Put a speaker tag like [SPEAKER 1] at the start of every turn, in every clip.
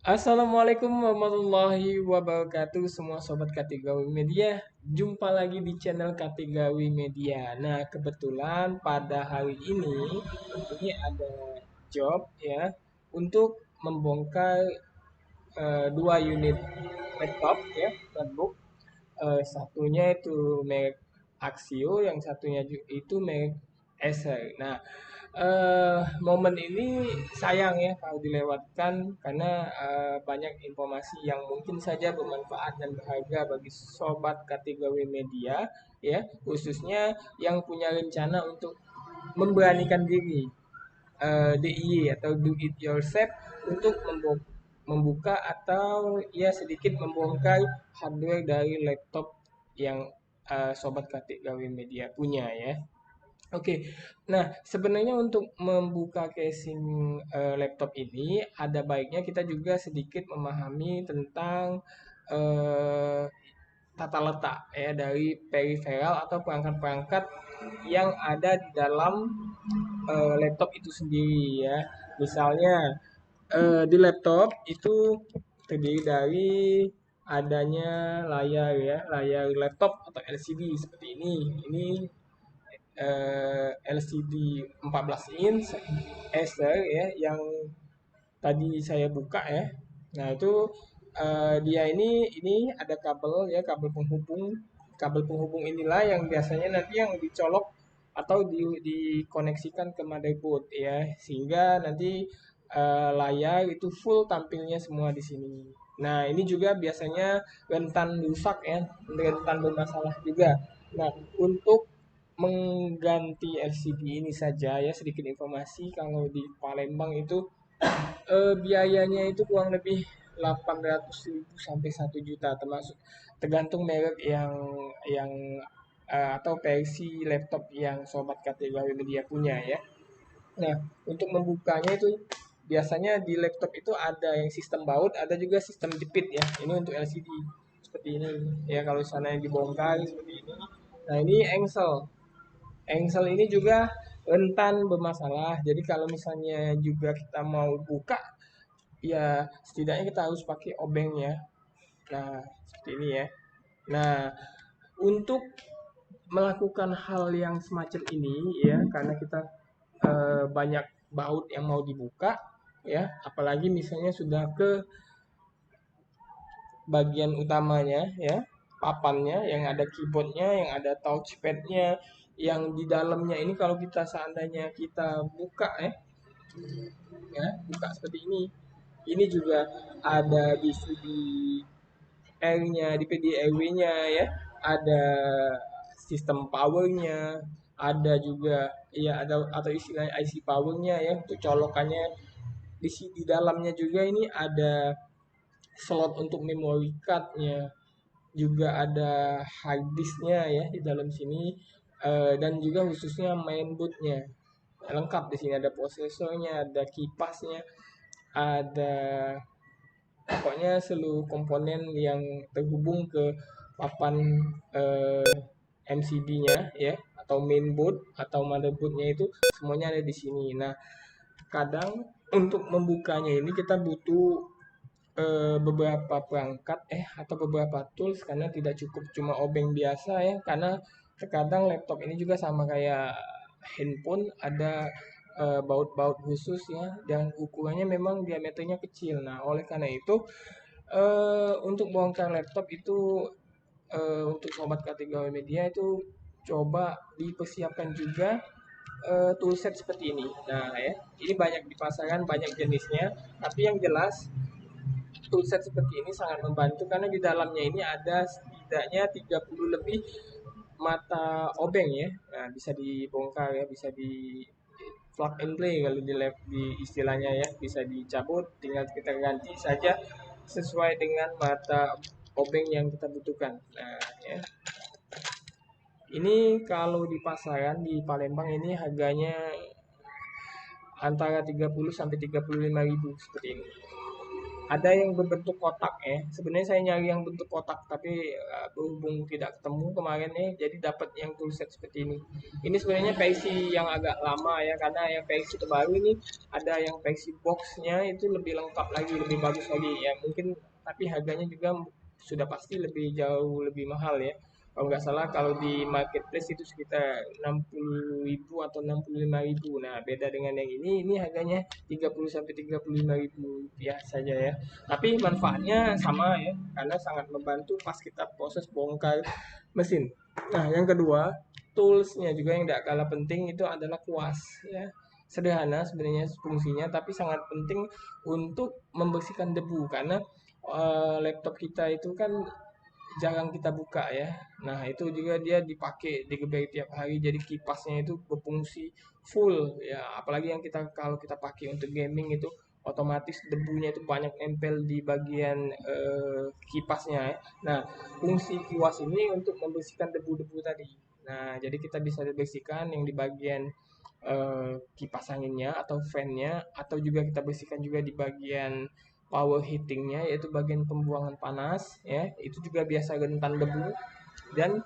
[SPEAKER 1] Assalamualaikum warahmatullahi wabarakatuh semua sobat Katigawi Media. Jumpa lagi di channel Katigawi Media. Nah, kebetulan pada hari ini ada job ya untuk membongkar dua unit laptop ya, notebook. Satunya itu merek Axio, yang satunya itu merek Acer. Nah, momen ini sayang ya kalau dilewatkan karena banyak informasi yang mungkin saja bermanfaat dan berharga bagi sobat kategori media ya, khususnya yang punya rencana untuk memberanikan diri DIY atau do it yourself untuk membuka atau ya sedikit membongkar hardware dari laptop yang sobat kategori media punya ya. Oke, nah sebenarnya untuk membuka casing laptop ini ada baiknya kita juga sedikit memahami tentang eh, tata letak ya dari peripheral atau perangkat-perangkat yang ada di dalam laptop itu sendiri ya. Misalnya di laptop itu terdiri dari adanya layar ya, layar laptop atau LCD seperti ini. Ini LCD 14 inch Acer ya yang tadi saya buka ya. Nah, itu dia ini ada kabel ya, kabel penghubung inilah yang biasanya nanti yang dicolok atau dikoneksikan ke motherboard ya, sehingga nanti layar itu full tampilnya semua di sini. Nah, ini juga biasanya rentan rusak ya, rentan bermasalah juga. Nah, untuk mengganti LCD ini saja ya, sedikit informasi kalau di Palembang itu biayanya itu kurang lebih 800.000 sampai 1 juta, termasuk tergantung merek yang atau versi laptop yang sobat kategori media punya ya. Nah, untuk membukanya itu biasanya di laptop itu ada yang sistem baut, ada juga sistem jepit ya. Ini untuk LCD seperti ini ya, kalau sana yang dibongkar seperti ini. Nah, ini engsel. Engsel ini juga rentan bermasalah. Jadi kalau misalnya juga kita mau buka, ya setidaknya kita harus pakai obeng ya. Nah, seperti ini ya. Nah, untuk melakukan hal yang semacam ini ya, karena kita banyak baut yang mau dibuka ya, apalagi misalnya sudah ke bagian utamanya ya, papannya yang ada keyboardnya, yang ada touchpadnya, yang di dalamnya ini kalau kita seandainya kita buka ya buka seperti ini juga ada DVD R-nya, DVD RW-nya ya, ada sistem powernya, ada juga ya ada atau istilah IC powernya ya untuk colokannya. Di dalamnya juga ini ada slot untuk memory cardnya, juga ada hard disknya ya di dalam sini. Dan juga khususnya mainboardnya lengkap. Di sini ada prosesornya, ada kipasnya, ada pokoknya seluruh komponen yang terhubung ke papan MCB-nya ya, atau mainboard atau motherboardnya itu semuanya ada di sini. Nah, kadang untuk membukanya ini kita butuh beberapa perangkat atau beberapa tools, karena tidak cukup cuma obeng biasa ya, karena terkadang laptop ini juga sama kayak handphone, ada baut-baut khusus ya, dan ukurannya memang diameternya kecil. Nah, oleh karena itu untuk bongkar laptop itu untuk sobat kategori media itu coba dipersiapkan juga toolset seperti ini. Nah, ya, ini banyak di pasaran, banyak jenisnya, tapi yang jelas toolset seperti ini sangat membantu karena di dalamnya ini ada setidaknya 30 lebih mata obeng ya. Nah, bisa dibongkar ya, bisa di plug and play kalau di istilahnya ya, bisa dicabut, tinggal kita ganti saja sesuai dengan mata obeng yang kita butuhkan. Nah, ya. Ini kalau di pasaran di Palembang ini harganya antara 30 sampai 35 ribu seperti ini. Ada yang berbentuk kotak ya. Sebenarnya saya nyari yang bentuk kotak, tapi berhubung tidak ketemu kemarin ya, jadi dapat yang toolset seperti ini. Ini sebenarnya versi yang agak lama ya, karena yang versi terbaru ini ada yang versi boxnya itu lebih lengkap lagi, lebih bagus lagi ya. Mungkin tapi harganya juga sudah pasti lebih jauh lebih mahal ya. Kalau nggak salah kalau di marketplace itu sekitar 60.000 atau 65.000. Nah, beda dengan yang ini harganya 30 sampai 35.000 rupiah saja ya. Tapi manfaatnya sama ya, karena sangat membantu pas kita proses bongkar mesin. Nah, yang kedua, toolsnya juga yang tidak kalah penting itu adalah kuas ya. Sederhana sebenarnya fungsinya, tapi sangat penting untuk membersihkan debu karena laptop kita itu kan jarang kita buka ya. Nah, itu juga dia dipakai digeber tiap hari jadi kipasnya itu berfungsi full ya. Apalagi yang kita kalau kita pakai untuk gaming itu otomatis debunya itu banyak nempel di bagian kipasnya ya. Nah, fungsi kiwas ini untuk membersihkan debu-debu tadi. Nah, jadi kita bisa bersihkan yang di bagian kipas anginnya atau fan-nya atau juga kita bersihkan juga di bagian power heatingnya yaitu bagian pembuangan panas ya itu juga biasa rentan debu dan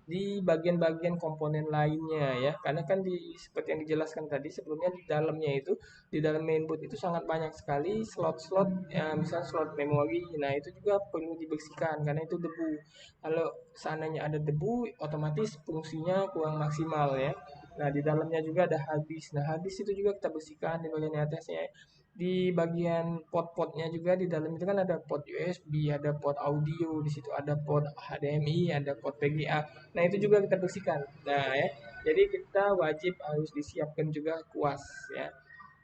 [SPEAKER 1] di bagian-bagian komponen lainnya ya karena kan di seperti yang dijelaskan tadi sebelumnya di dalamnya itu di dalam mainboard itu sangat banyak sekali slot-slot ya, misal slot memori nah itu juga perlu dibersihkan karena itu debu kalau seandainya ada debu otomatis fungsinya kurang maksimal ya. Nah di dalamnya juga ada harddisk nah harddisk itu juga kita bersihkan di bagian atasnya di bagian port-portnya juga di dalam itu kan ada port USB, ada port audio, di situ ada port HDMI, ada port VGA. Nah, itu juga kita bersihkan. Nah, ya. Jadi kita wajib harus disiapkan juga kuas ya.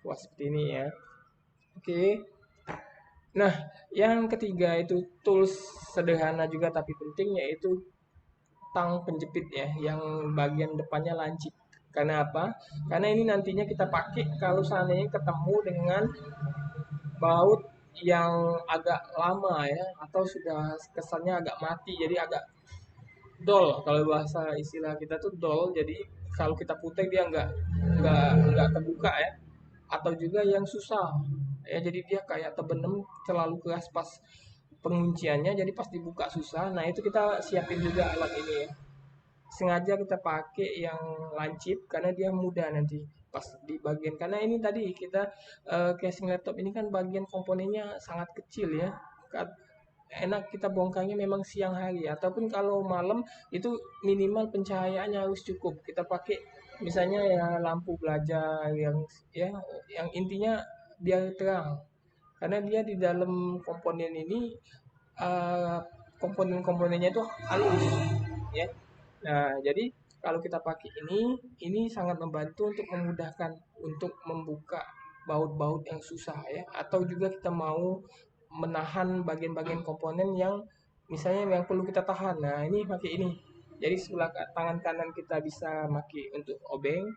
[SPEAKER 1] Kuas seperti ini ya. Oke. Nah, yang ketiga itu tools sederhana juga tapi penting yaitu tang penjepit ya yang bagian depannya lancip. Karena apa? Karena ini nantinya kita pakai kalau seandainya ketemu dengan baut yang agak lama ya atau sudah kesannya agak mati jadi agak dol kalau bahasa istilah kita tuh dol jadi kalau kita putar dia nggak terbuka ya atau juga yang susah ya jadi dia kayak terbenam terlalu keras pas pengunciannya jadi pas dibuka susah nah itu kita siapin juga alat ini ya sengaja kita pakai yang lancip karena dia mudah nanti pas di bagian karena ini tadi kita casing laptop ini kan bagian komponennya sangat kecil ya enak kita bongkarnya memang siang hari ataupun kalau malam itu minimal pencahayaannya harus cukup kita pakai misalnya ya lampu belajar ya yang intinya biar terang karena dia di dalam komponen ini eh, komponen-komponennya itu halus ya. Nah, jadi kalau kita pakai ini sangat membantu untuk memudahkan untuk membuka baut-baut yang susah ya atau juga kita mau menahan bagian-bagian komponen yang misalnya yang perlu kita tahan. Nah, ini pakai ini. Jadi sebelah tangan kanan kita bisa pakai untuk obeng,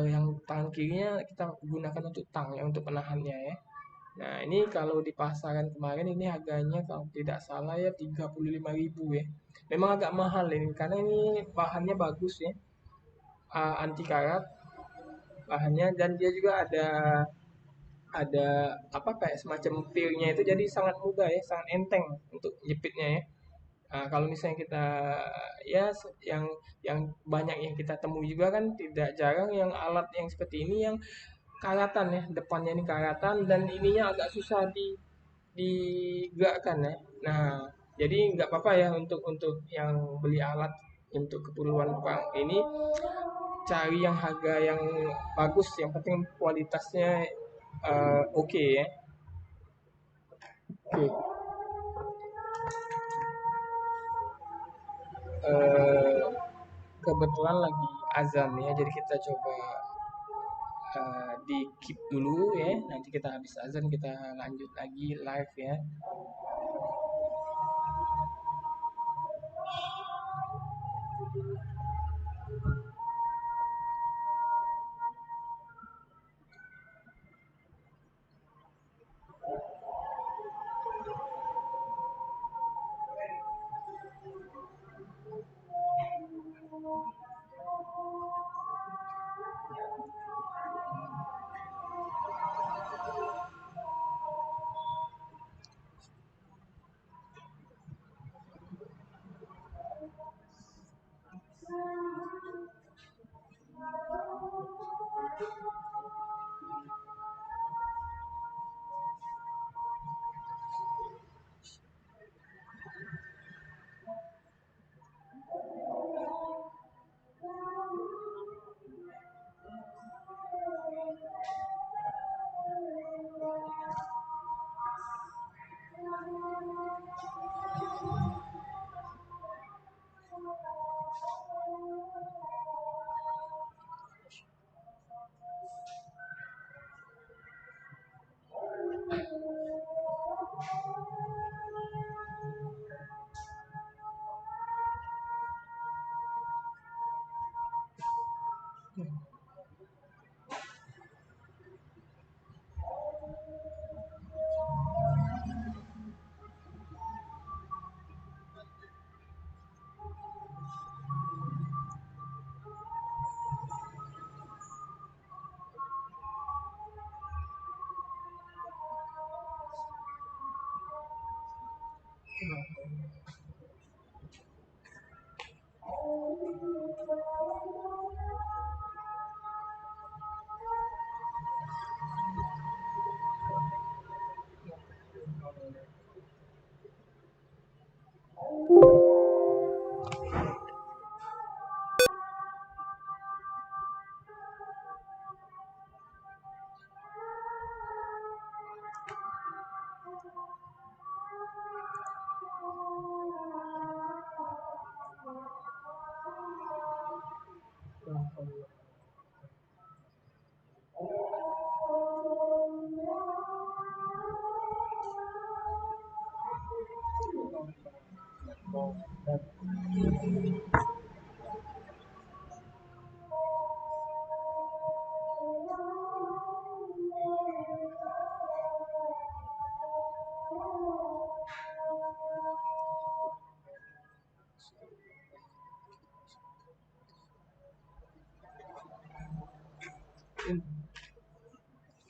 [SPEAKER 1] yang tangan kirinya kita gunakan untuk tang ya untuk penahannya ya. Nah, ini kalau di pasaran kemarin ini harganya kalau tidak salah ya 35.000 ya. Memang agak mahal ini karena ini bahannya bagus ya. Anti karat bahannya dan dia juga ada apa kayak semacam pilnya itu jadi sangat mudah ya, sangat enteng untuk jepitnya ya. Kalau misalnya kita ya yang banyak yang kita temui juga kan tidak jarang yang alat yang seperti ini yang karatan ya, depannya ini karatan dan ininya agak susah digerakkan ya. Nah, jadi nggak apa-apa ya untuk yang beli alat untuk keperluan Bang ini cari yang harga yang bagus, yang penting kualitasnya oke ya. Oke. Eh, kebetulan lagi azan ya, jadi kita coba di keep dulu ya. Nanti kita habis azan kita lanjut lagi live ya.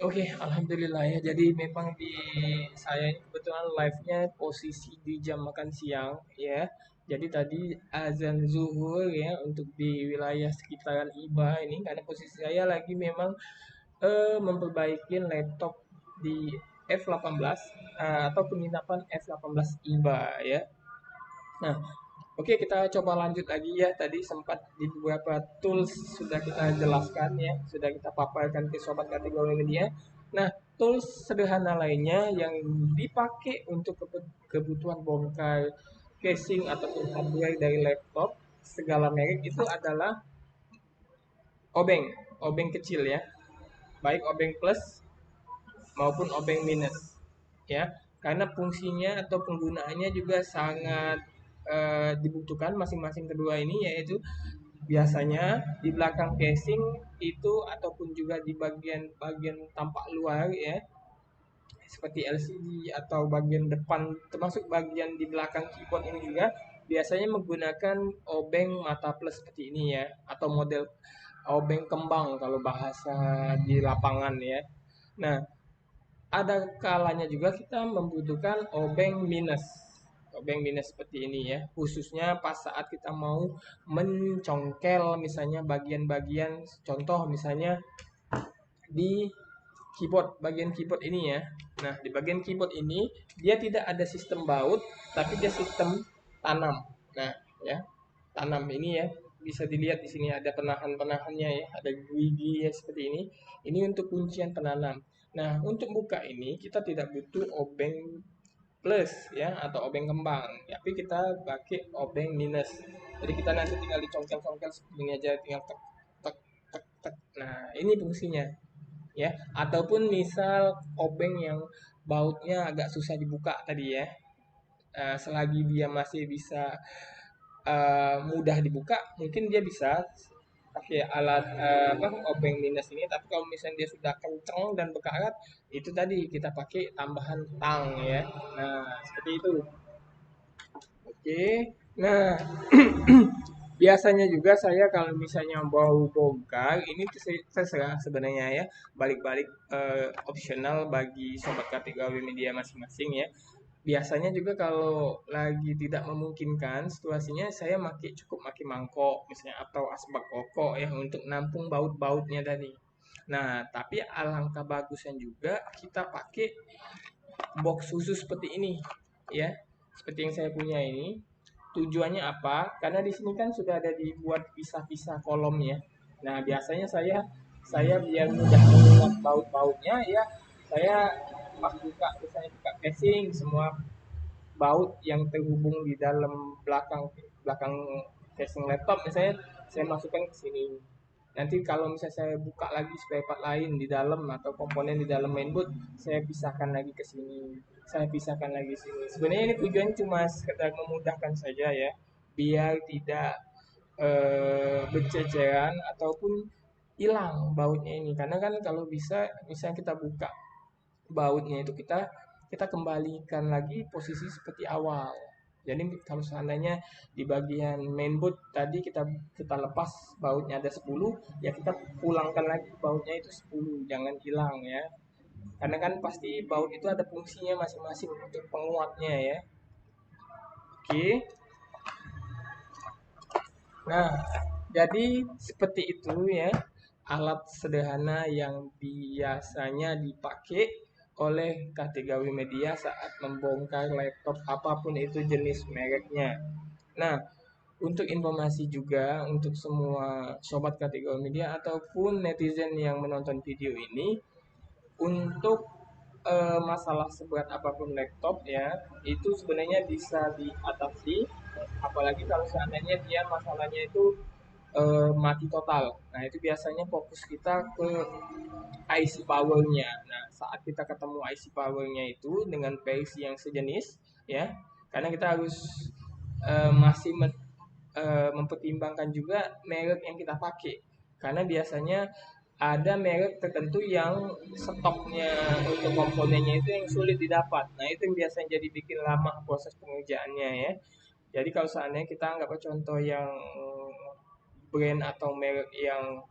[SPEAKER 1] Oke, alhamdulillah ya. Jadi memang di saya ini kebetulan live-nya posisi di jam makan siang ya. Jadi tadi azan zuhur ya untuk di wilayah sekitaran IBA ini karena posisi saya lagi memang memperbaiki laptop di F18 atau penginapan F18 IBA ya. Nah, oke, kita coba lanjut lagi ya. Tadi sempat di beberapa tools sudah kita jelaskan ya, sudah kita paparkan ke sobat kategori media. Nah, tools sederhana lainnya yang dipakai untuk kebutuhan bongkar casing ataupun hardware dari laptop segala merek itu adalah obeng, obeng kecil ya, baik obeng plus maupun obeng minus ya, karena fungsinya atau penggunaannya juga sangat dibutuhkan masing-masing kedua ini, yaitu biasanya di belakang casing itu ataupun juga di bagian tampak luar ya, seperti LCD atau bagian depan termasuk bagian di belakang keyboard ini juga biasanya menggunakan obeng mata plus seperti ini ya, atau model obeng kembang kalau bahasa di lapangan ya. Nah, ada kalanya juga kita membutuhkan obeng minus. Obeng minus seperti ini ya. Khususnya pas saat kita mau mencongkel misalnya bagian-bagian, contoh misalnya di keyboard, bagian keyboard ini ya. Nah, di bagian keyboard ini dia tidak ada sistem baut, tapi dia sistem tanam. Nah, ya, tanam ini ya. Bisa dilihat di sini ada penahan-penahannya ya, ada gigi ya seperti ini. Ini untuk kuncian penanam. Nah, untuk buka ini kita tidak butuh obeng plus ya atau obeng kembang, tapi kita pakai obeng minus. Jadi kita nanti tinggal dicongkel-congkel seperti ini aja, tinggal tek tek tek tek. Nah, ini fungsinya ya. Ataupun misal obeng yang bautnya agak susah dibuka tadi ya, selagi dia masih bisa mudah dibuka, mungkin dia bisa pakai alat apa obeng minus ini. Tapi kalau misalnya dia sudah kencang dan berkarat, itu tadi kita pakai tambahan tang ya. Nah, seperti itu. Oke. Nah, biasanya juga saya kalau misalnya mau bongkar ini terserah sebenarnya ya, balik-balik opsional bagi sobat kategori media masing-masing ya. Biasanya juga kalau lagi tidak memungkinkan situasinya, saya cukup pakai mangkok misalnya atau asbak rokok ya untuk nampung baut-bautnya tadi. Nah, tapi alangkah bagusnya juga kita pakai box khusus seperti ini ya. Seperti yang saya punya ini. Tujuannya apa? Karena di sini kan sudah ada dibuat pisah-pisah kolom ya. Nah, biasanya saya biar mudah mengingat baut-bautnya ya, saya pas buka misalnya buka casing, semua baut yang terhubung di dalam belakang belakang casing laptop misalnya saya masukkan ke sini. Nanti kalau misalnya saya buka lagi spare part lain di dalam atau komponen di dalam mainboard, saya pisahkan lagi ke sini. Saya pisahkan lagi sini. Sebenarnya ini tujuannya cuma sekedar memudahkan saja ya, biar tidak berceceran ataupun hilang bautnya ini. Karena kan kalau bisa misalnya kita buka bautnya itu kita kembalikan lagi posisi seperti awal. Jadi kalau seandainya di bagian mainboard tadi kita lepas bautnya ada 10, ya kita pulangkan lagi bautnya itu 10, jangan hilang ya. Karena kan pasti baut itu ada fungsinya masing-masing untuk penguatnya ya. Oke. Nah, jadi seperti itu ya alat sederhana yang biasanya dipakai oleh kategori media saat membongkar laptop apapun itu jenis mereknya. Nah, untuk informasi juga untuk semua sobat kategori media ataupun netizen yang menonton video ini, untuk masalah seberat apapun laptop ya, itu sebenarnya bisa diatasi. Apalagi kalau seandainya dia masalahnya itu mati total. Nah, itu biasanya fokus kita ke IC powernya. Nah, saat kita ketemu IC powernya itu dengan versi yang sejenis, ya, karena kita harus masih mempertimbangkan juga merek yang kita pakai. Karena biasanya ada merek tertentu yang stoknya untuk komponennya itu yang sulit didapat. Nah, itu yang biasanya jadi bikin lama proses pengerjaannya ya. Jadi kalau seandainya kita anggap contoh yang brand atau merek yang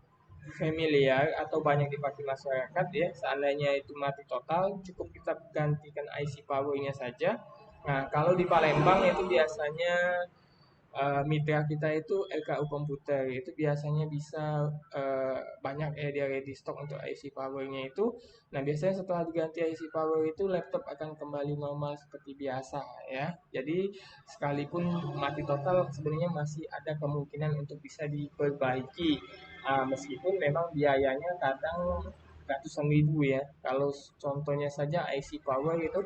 [SPEAKER 1] familiar atau banyak dipakai masyarakat ya, seandainya itu mati total, cukup kita gantikan IC powernya saja. Nah, kalau di Palembang itu biasanya mitra kita itu LKU Komputer, itu biasanya bisa banyak dia ready stock untuk IC powernya itu. Nah, biasanya setelah diganti IC power itu laptop akan kembali normal seperti biasa ya. Jadi sekalipun mati total sebenarnya masih ada kemungkinan untuk bisa diperbaiki. Meskipun memang biayanya kadang ratusan ribu ya. Kalau contohnya saja IC power itu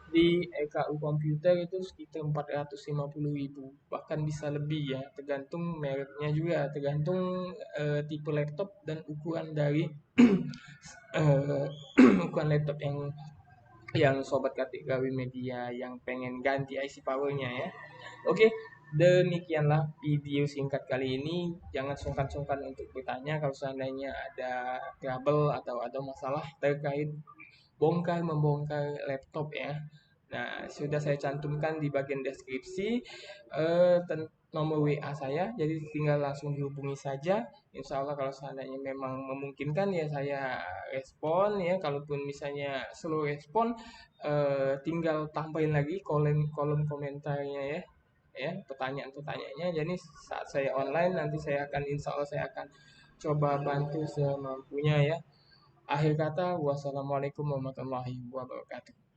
[SPEAKER 1] di EKU komputer itu sekitar 450.000, bahkan bisa lebih ya, tergantung mereknya juga, tergantung tipe laptop dan ukuran dari eh, ukuran laptop yang sobat kategori media yang pengen ganti IC powernya ya. Oke, demikianlah video singkat kali ini. Jangan sungkan-sungkan untuk bertanya kalau seandainya ada trouble atau ada masalah terkait bongkar membongkar laptop ya. Nah, sudah saya cantumkan di bagian deskripsi nomor WA saya, jadi tinggal langsung dihubungi saja. Insya Allah kalau seandainya memang memungkinkan ya saya respon ya. Kalaupun misalnya slow respon, tinggal tambahin lagi kolom kolom komentarnya ya, ya pertanyaan-pertanyaannya. Jadi saat saya online nanti saya akan insya Allah saya akan coba bantu semampunya ya. Akhir kata, wassalamualaikum warahmatullahi wabarakatuh.